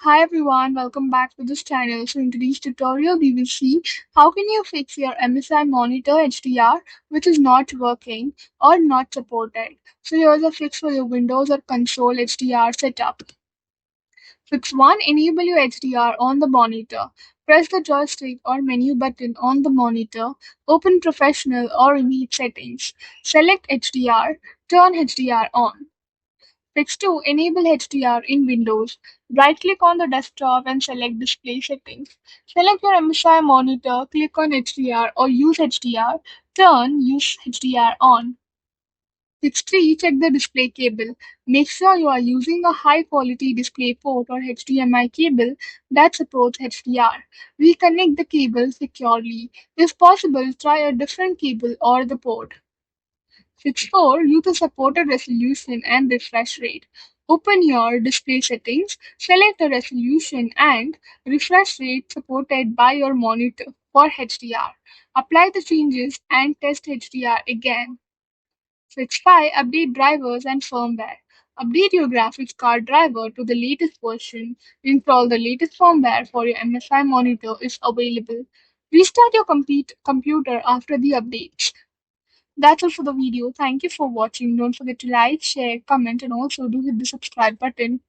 Hi everyone, welcome back to this channel. So in today's tutorial, we will see how can you fix your MSI monitor HDR which is not working or not supported. So here's a fix for your Windows or console HDR setup. Fix 1. Enable your HDR on the monitor. Press the joystick or menu button on the monitor. Open Professional or Image settings. Select HDR. Turn HDR on. Fix 2. Enable HDR in Windows. Right-click on the desktop and select Display Settings. Select your MSI monitor, click on HDR or Use HDR. Turn Use HDR on. Fix 3. Check the display cable. Make sure you are using a high-quality display port or HDMI cable that supports HDR. Reconnect the cable securely. If possible, try a different cable or the port. Fix 4. Use the supported resolution and refresh rate. Open your display settings, select the resolution and refresh rate supported by your monitor for HDR. Apply the changes and test HDR again. Fix 5. Update drivers and firmware. Update your graphics card driver to the latest version. Install the latest firmware for your MSI monitor if available. Restart your computer after the updates. That's all for the video. Thank you for watching. Don't forget to like, share, comment, and also do hit the subscribe button.